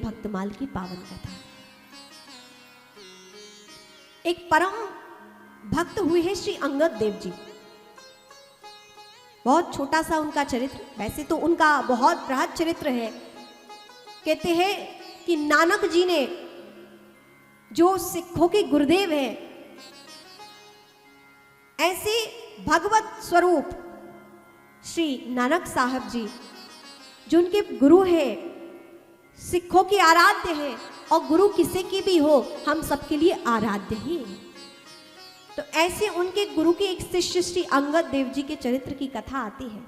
भक्तमाल की पावन कथा। एक परम भक्त हुए हैं श्री अंगद देव जी। बहुत छोटा सा उनका चरित्र, वैसे तो उनका बहुत बृहद चरित्र है। कहते हैं कि नानक जी ने, जो सिखों के गुरुदेव हैं, ऐसे भगवत स्वरूप श्री नानक साहब जी जो उनके गुरु हैं, सिखों के आराध्य हैं, और गुरु किसी की भी हो हम सबके लिए आराध्य ही है। तो ऐसे उनके गुरु के एक शिष्य श्री अंगद देव जी के चरित्र की कथा आती है।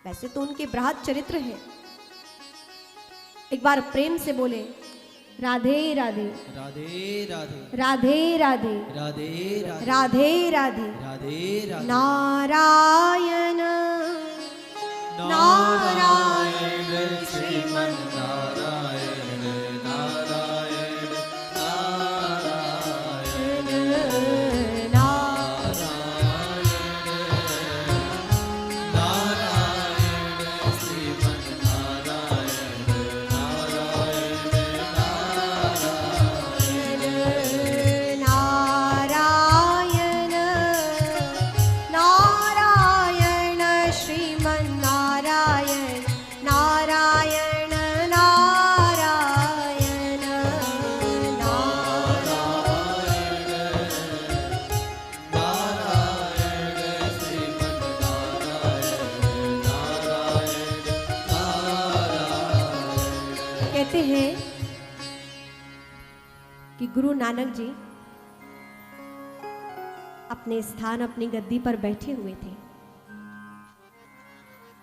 वैसे तो उनके बृहद चरित्र है। एक बार प्रेम से बोले राधे राधे राधे राधे राधे राधे राधे राधे राधे राधे नारायण नारायण श्रीमन नारायण नारायण नारायण नारायण श्रीमन नारायण नारायण नारायण नारायण श्रीमन नारायण नारायण नारायण कहते हैं कि गुरु नानक जी अपने स्थान, अपनी गद्दी पर बैठे हुए थे।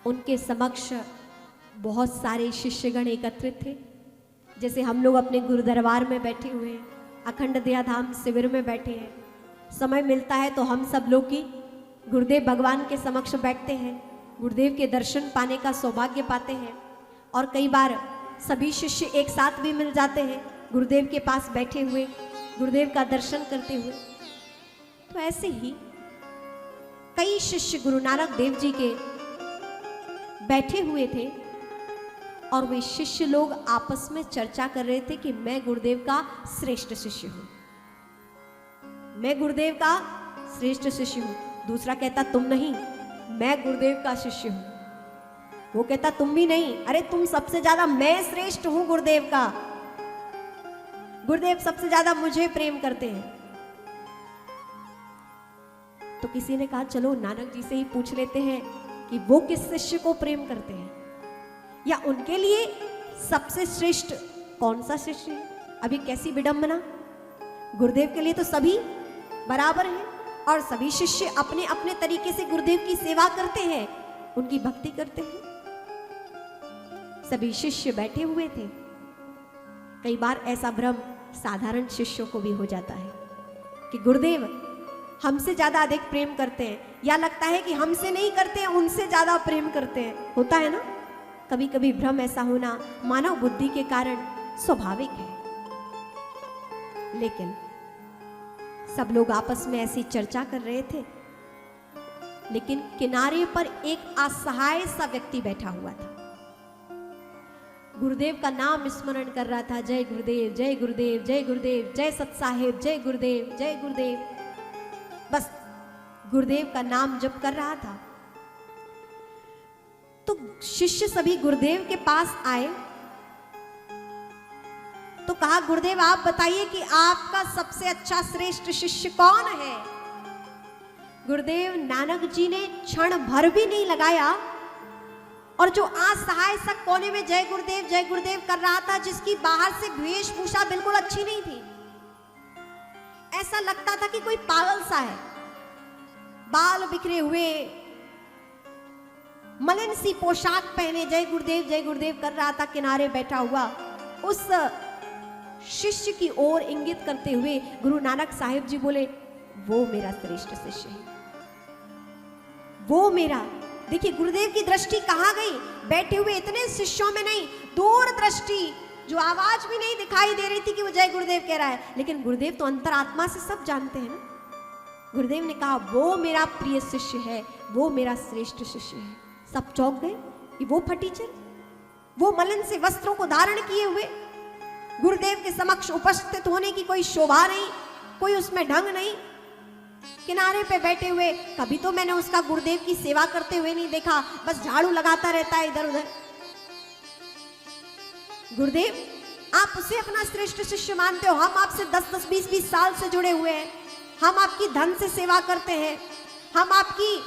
उनके समक्ष बहुत सारे शिष्यगण एकत्रित थे। जैसे हम लोग अपने गुरु दरबार में बैठे हुए हैं, अखंड दया धाम शिविर में बैठे हैं, समय मिलता है तो हम सब लोग की गुरुदेव भगवान के समक्ष बैठते हैं, गुरुदेव के दर्शन पाने का सौभाग्य पाते हैं। और कई बार सभी शिष्य एक साथ भी मिल जाते हैं गुरुदेव के पास बैठे हुए, गुरुदेव का दर्शन करते हुए। तो ऐसे ही कई शिष्य गुरु नानक देव जी के बैठे हुए थे, और वे शिष्य लोग आपस में चर्चा कर रहे थे कि मैं गुरुदेव का श्रेष्ठ शिष्य हूं, मैं गुरुदेव का श्रेष्ठ शिष्य हूं। दूसरा कहता तुम नहीं, मैं गुरुदेव का शिष्य हूं। वो कहता तुम भी नहीं, अरे तुम सबसे ज्यादा, मैं श्रेष्ठ हूं गुरुदेव का, गुरुदेव सबसे ज्यादा मुझे प्रेम करते हैं। तो किसी ने कहा चलो नानक जी से ही पूछ लेते हैं कि वो किस शिष्य को प्रेम करते हैं, या उनके लिए सबसे श्रेष्ठ कौन सा शिष्य है। अभी कैसी विडंबना, गुरुदेव के लिए तो सभी बराबर हैं, और सभी शिष्य अपने अपने तरीके से गुरुदेव की सेवा करते हैं, उनकी भक्ति करते हैं। सभी शिष्य बैठे हुए थे। कई बार ऐसा भ्रम साधारण शिष्यों को भी हो जाता है कि गुरुदेव हमसे ज्यादा अधिक प्रेम करते हैं, या लगता है कि हमसे नहीं करते हैं, उनसे ज्यादा प्रेम करते हैं। होता है ना कभी कभी भ्रम, ऐसा होना मानव बुद्धि के कारण स्वाभाविक है। लेकिन सब लोग आपस में ऐसी चर्चा कर रहे थे, लेकिन किनारे पर एक असहाय सा व्यक्ति बैठा हुआ था, गुरुदेव का नाम स्मरण कर रहा था, जय गुरुदेव जय गुरुदेव जय गुरुदेव, जय सत साहिब, जय गुरुदेव जय गुरुदेव, बस गुरुदेव का नाम जप कर रहा था। तो शिष्य सभी गुरुदेव के पास आए तो कहा गुरुदेव आप बताइए कि आपका सबसे अच्छा श्रेष्ठ शिष्य कौन है। गुरुदेव नानक जी ने क्षण भर भी नहीं लगाया, और जो असहाय सा कोने में जय गुरुदेव कर रहा था, जिसकी बाहर से वेशभूषा बिल्कुल अच्छी नहीं थी, ऐसा लगता था कि कोई पागल सा है, बाल बिखरे हुए, मलिन सी पोशाक पहने जय गुरुदेव कर रहा था, किनारे बैठा हुआ उस शिष्य की ओर इंगित करते हुए गुरु नानक साहिब जी बोले वो मेरा श्रेष्ठ शिष्य है, वो मेरा। देखिए गुरुदेव की दृष्टि कहां गई, बैठे हुए इतने शिष्यों में नहीं, दूर दृष्टि, जो आवाज भी नहीं दिखाई दे रही थी कि वो जय गुरुदेव कह रहा है, लेकिन गुरुदेव तो अंतरात्मा से सब जानते हैं ना। गुरुदेव ने कहा वो मेरा प्रिय शिष्य है, वो मेरा श्रेष्ठ शिष्य है। सब चौंक गए कि वो फटीचर, वो मलिन से वस्त्रों को धारण किए हुए, गुरुदेव के समक्ष उपस्थित होने की कोई शोभा नहीं, कोई उसमें ढंग नहीं। किनारे पे बैठे हुए, कभी तो मैंने उसका गुरुदेव की सेवा करते हुए नहीं देखा, बस झाड़ू लगाता रहता है इधर उधर। गुरुदेव, आप उसे अपना श्रेष्ठ शिष्य मानते हो, हम आपसे 10-10, 20-20 साल से जुड़े हुए हैं, हम आपकी धन से सेवा करते हैं, हम आपकी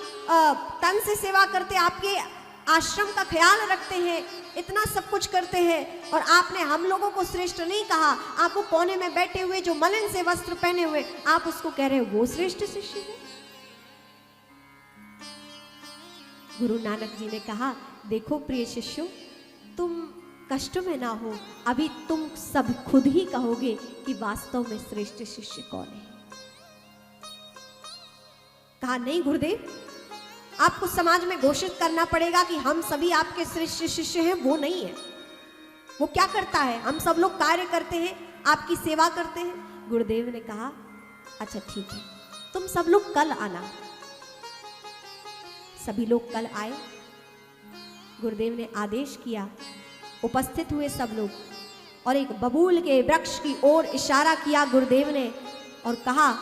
तन से सेवा करते हैं, आपके आश्रम का ख्याल रखते हैं, इतना सब कुछ करते हैं, और आपने हम लोगों को श्रेष्ठ नहीं कहा। आपको कोने में बैठे हुए जो मलिन से वस्त्र पहने हुए, आप उसको कह रहे हो वो श्रेष्ठ शिष्य है। गुरु नानक जी ने कहा, देखो प्रिय शिष्यों, तुम कष्ट में ना हो, अभी तुम सब खुद ही कहोगे कि वास्तव में श्रेष्ठ शिष्य कौन है। कहा, नहीं गुरुदेव, आपको समाज में घोषित करना पड़ेगा कि हम सभी आपके श्रेष्ठ शिष्य हैं। वो नहीं है। वो क्या करता है? हम सब लोग कार्य करते हैं, आपकी सेवा करते हैं। गुरुदेव ने कहा, अच्छा ठीक है, तुम सब लोग कल आना। सभी लोग कल आए। गुरुदेव ने आदेश किया, उपस्थित हुए सब लोग, और एक बबूल के वृक्ष की ओर इशारा किया गुरुदेव ने और कहा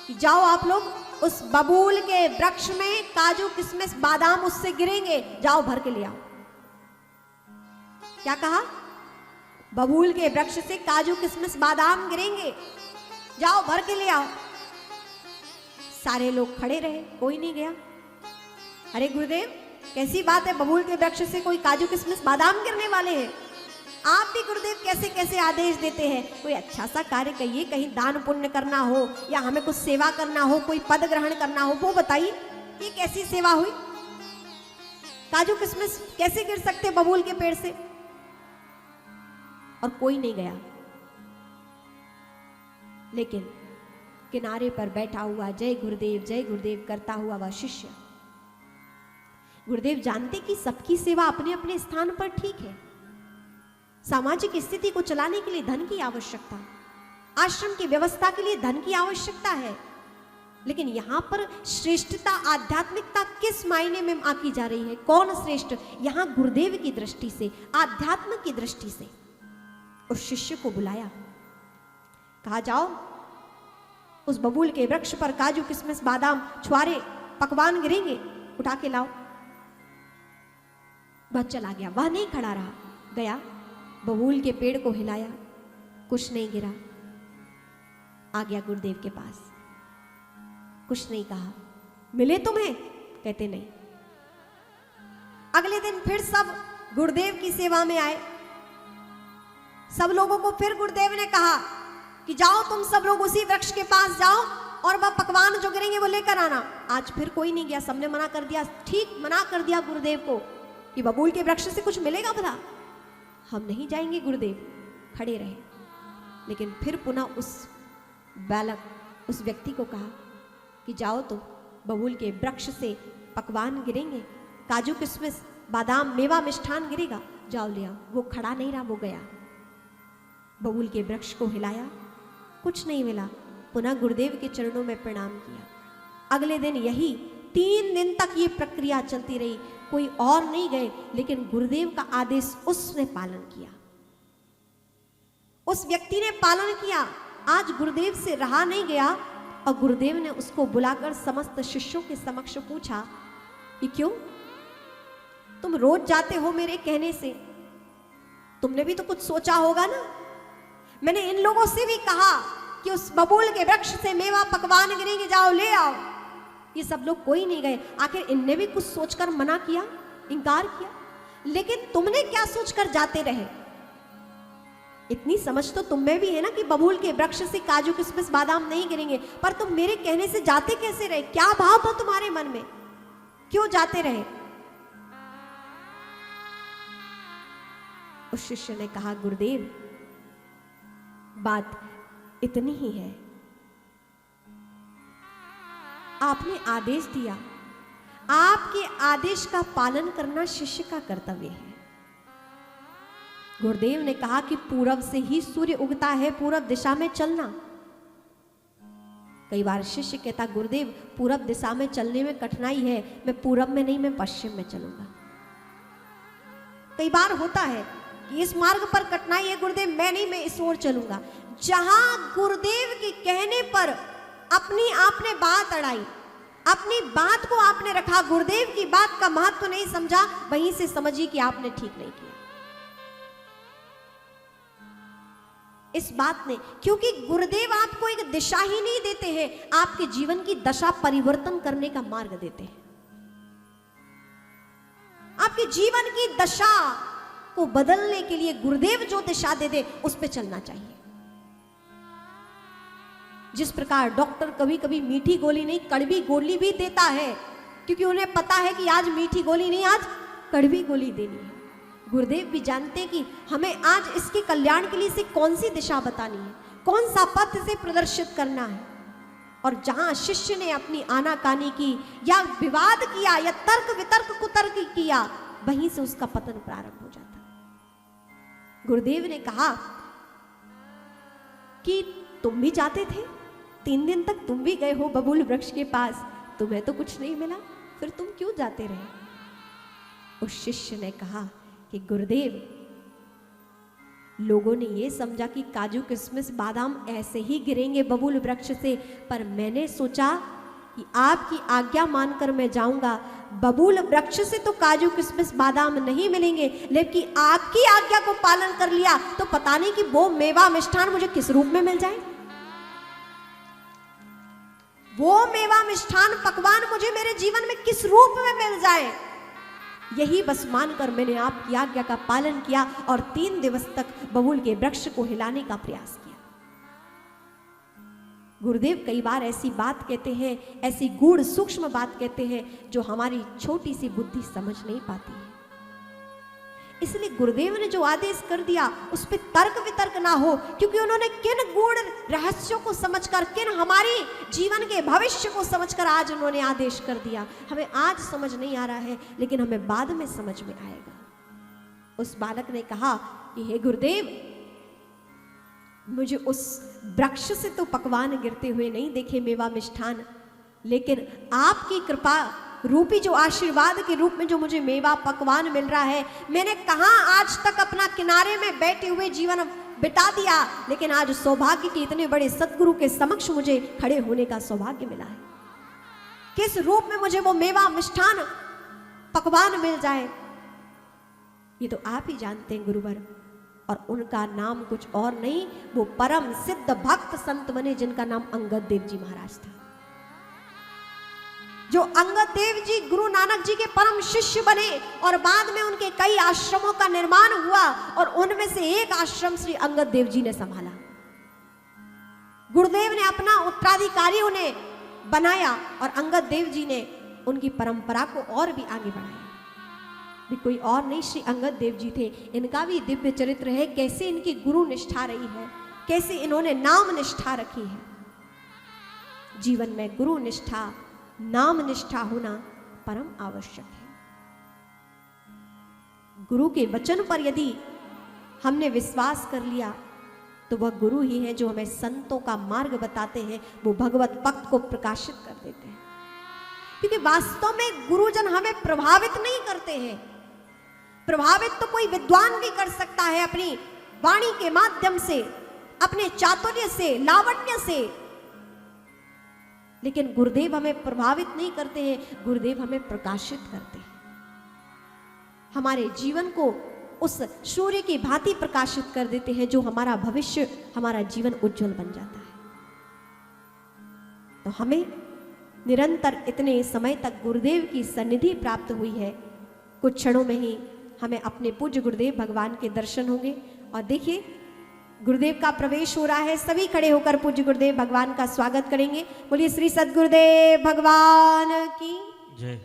कि जाओ आप लोग, उस बबूल के वृक्ष में काजू किशमिश बादाम उससे गिरेंगे, जाओ भर के ले आओ। क्या कहा? बबूल के वृक्ष से काजू किशमिश बादाम गिरेंगे, जाओ भर के ले आओ। सारे लोग खड़े रहे, कोई नहीं गया। अरे गुरुदेव, कैसी बात है, बबूल के वृक्ष से कोई काजू किशमिश बादाम गिरने वाले हैं? आप भी गुरुदेव कैसे कैसे आदेश देते हैं। कोई अच्छा सा कार्य कहिए, कहीं दान पुण्य करना हो या हमें कुछ सेवा करना हो, कोई पद ग्रहण करना हो, वो बताइए। ये कैसी सेवा हुई? काजू किशमिश कैसे गिर सकते बबूल के पेड़ से? और कोई नहीं गया। लेकिन किनारे पर बैठा हुआ जय गुरुदेव करता हुआ वह शिष्य, गुरुदेव जानते कि सबकी सेवा अपने अपने स्थान पर ठीक है। सामाजिक स्थिति को चलाने के लिए धन की आवश्यकता, आश्रम की व्यवस्था के लिए धन की आवश्यकता है, लेकिन यहां पर श्रेष्ठता, आध्यात्मिकता किस मायने में आकी जा रही है? कौन श्रेष्ठ? यहां गुरुदेव की दृष्टि से, आध्यात्म की दृष्टि से उस शिष्य को बुलाया, कहा जाओ उस बबूल के वृक्ष पर काजू किशमिश बादाम छुआरे पकवान गिरेंगे, उठा के लाओ। वह चला गया, वह नहीं खड़ा रहा, गया बबूल के पेड़ को हिलाया, कुछ नहीं गिरा। आ गया गुरुदेव के पास, कुछ नहीं कहा। मिले तुम्हें? कहते नहीं। अगले दिन फिर सब गुरुदेव की सेवा में आए। सब लोगों को फिर गुरुदेव ने कहा कि जाओ तुम सब लोग उसी वृक्ष के पास जाओ और वह पकवान जो गिरेंगे वो लेकर आना। आज फिर कोई नहीं गया, सबने मना कर दिया, ठीक मना कर दिया गुरुदेव को कि बबूल के वृक्ष से कुछ मिलेगा भला? हम नहीं जाएंगे गुरुदेव, खड़े रहे। लेकिन फिर पुनः उस बालक, उस व्यक्ति को कहा कि जाओ तुम, बबूल के वृक्ष से पकवान गिरेंगे, काजू किशमिश बादाम मेवा मिष्ठान गिरेगा, जाओ ले आओ। वो खड़ा नहीं रहा, वो गया, बबूल के वृक्ष को हिलाया, कुछ नहीं मिला। पुनः गुरुदेव के चरणों में प्रणाम किया। अगले दिन यही 3 दिन तक ये प्रक्रिया चलती रही, कोई और नहीं गए, लेकिन गुरुदेव का आदेश उसने पालन किया, उस व्यक्ति ने पालन किया। आज गुरुदेव से रहा नहीं गया और गुरुदेव ने उसको बुलाकर समस्त शिष्यों के समक्ष पूछा कि क्यों तुम रोज जाते हो मेरे कहने से? तुमने भी तो कुछ सोचा होगा ना। मैंने इन लोगों से भी कहा कि उस बबूल के वृक्ष से मेवा पकवान गिरेंगे, जाओ ले आओ। ये सब लोग कोई नहीं गए। आखिर इनने भी कुछ सोचकर मना किया, इनकार किया, लेकिन तुमने क्या सोचकर जाते रहे? इतनी समझ तो तुम में भी है ना कि बबूल के वृक्ष से काजू किशमिश बादाम नहीं गिरेंगे, पर तुम मेरे कहने से जाते कैसे रहे? क्या भाव था तुम्हारे मन में? क्यों जाते रहे? उस शिष्य ने कहा, गुरुदेव बात इतनी ही है, आपने आदेश दिया, आपके आदेश का पालन करना शिष्य का कर्तव्य है। गुरुदेव ने कहा कि पूरब से ही सूर्य उगता है, पूरब दिशा में चलना। कई बार शिष्य कहता, गुरुदेव पूरब दिशा में चलने में कठिनाई है, मैं पूरब में नहीं, मैं पश्चिम में चलूंगा। कई बार होता है कि इस मार्ग पर कठिनाई है गुरुदेव, मैं नहीं, मैं इस ओर चलूंगा। जहां गुरुदेव के कहने पर अपनी आपने बात अड़ाई, अपनी बात को आपने रखा, गुरुदेव की बात का महत्व नहीं समझा, वहीं से समझिए कि आपने ठीक नहीं किया। इस बात ने, क्योंकि गुरुदेव आपको एक दिशा ही नहीं देते हैं, आपके जीवन की दशा परिवर्तन करने का मार्ग देते हैं। आपके जीवन की दशा को बदलने के लिए गुरुदेव जो दिशा दे दे उस पे चलना चाहिए। जिस प्रकार डॉक्टर कभी कभी मीठी गोली नहीं कड़वी गोली भी देता है, क्योंकि उन्हें पता है कि आज मीठी गोली नहीं, आज कड़वी गोली देनी है। गुरुदेव भी जानते हैं कि हमें आज इसके कल्याण के लिए इसे कौन सी दिशा बतानी है, कौन सा पथ से प्रदर्शित करना है। और जहां शिष्य ने अपनी आनाकानी की या विवाद किया या तर्क वितर्क कुतर्क किया, वहीं से उसका पतन प्रारंभ हो जाता। गुरुदेव ने कहा कि तुम भी जाते थे, 3 दिन तक तुम भी गए हो बबूल वृक्ष के पास, तुम्हें तो कुछ नहीं मिला, फिर तुम क्यों जाते रहे? उस शिष्य ने कहा कि गुरुदेव, लोगों ने ये समझा कि काजू किशमिश बादाम ऐसे ही गिरेंगे बबूल वृक्ष से, पर मैंने सोचा कि आपकी आज्ञा मानकर मैं जाऊंगा। बबूल वृक्ष से तो काजू किशमिश बादाम नहीं मिलेंगे, लेकिन आपकी आज्ञा को पालन कर लिया तो पता नहीं कि वो मेवा मिष्ठान मुझे किस रूप में मिल जाए, वो मेवा मिष्ठान पकवान मुझे मेरे जीवन में किस रूप में मिल जाए। यही बस मानकर मैंने आपकी आज्ञा का पालन किया और 3 दिवस तक बबूल के वृक्ष को हिलाने का प्रयास किया। गुरुदेव कई बार ऐसी बात कहते हैं, ऐसी गूढ़ सूक्ष्म बात कहते हैं जो हमारी छोटी सी बुद्धि समझ नहीं पाती है। इसलिए गुरुदेव ने जो आदेश कर दिया उस पर तर्क वितर्क ना हो, क्योंकि उन्होंने किन गूढ़ रहस्यों को समझकर, किन हमारी जीवन के भविष्य को समझकर आज उन्होंने आदेश कर दिया। हमें आज समझ नहीं आ रहा है, लेकिन हमें बाद में समझ में आएगा। उस बालक ने कहा कि हे गुरुदेव, मुझे उस वृक्ष से तो पकवान गिरते हुए नहीं देखे मेवा मिष्ठान, लेकिन आपकी कृपा रूपी जो आशीर्वाद के रूप में जो मुझे मेवा पकवान मिल रहा है, मैंने कहां आज तक अपना किनारे में बैठे हुए जीवन बिता दिया, लेकिन आज सौभाग्य के इतने बड़े सदगुरु के समक्ष मुझे खड़े होने का सौभाग्य मिला है। किस रूप में मुझे वो मेवा मिष्ठान पकवान मिल जाए, ये तो आप ही जानते हैं गुरुवर। और उनका नाम कुछ और नहीं, वो परम सिद्ध भक्त संत बने जिनका नाम अंगद देव जी महाराज था। जो अंगद देव जी गुरु नानक जी के परम शिष्य बने और बाद में उनके कई आश्रमों का निर्माण हुआ और उनमें से एक आश्रम श्री अंगद देव जी ने संभाला। गुरुदेव ने अपना उत्तराधिकारी उन्हें बनाया और अंगद देव जी ने उनकी परंपरा को और भी आगे बढ़ाया। भी कोई और नहीं, श्री अंगद देव जी थे। इनका भी दिव्य चरित्र है, कैसे इनकी गुरु निष्ठा रही है, कैसे इन्होंने नाम निष्ठा रखी है। जीवन में गुरु निष्ठा, नाम निष्ठा होना परम आवश्यक है। गुरु के वचन पर यदि हमने विश्वास कर लिया तो वह गुरु ही है जो हमें संतों का मार्ग बताते हैं, वो भगवत भक्त को प्रकाशित कर देते हैं। क्योंकि वास्तव में गुरुजन हमें प्रभावित नहीं करते हैं। प्रभावित तो कोई विद्वान भी कर सकता है अपनी वाणी के माध्यम से, अपने चातुर्य से, लावण्य से, लेकिन गुरुदेव हमें प्रभावित नहीं करते हैं, गुरुदेव हमें प्रकाशित करते हैं। हमारे जीवन को उस सूर्य की भांति प्रकाशित कर देते हैं जो हमारा भविष्य, हमारा जीवन उज्जवल बन जाता है। तो हमें निरंतर इतने समय तक गुरुदेव की सन्निधि प्राप्त हुई है। कुछ क्षणों में ही हमें अपने पूज्य गुरुदेव भगवान के दर्शन होंगे। और देखिए, गुरुदेव का प्रवेश हो रहा है। सभी खड़े होकर पूज्य गुरुदेव भगवान का स्वागत करेंगे। बोलिए श्री सद्गुरुदेव भगवान की जय।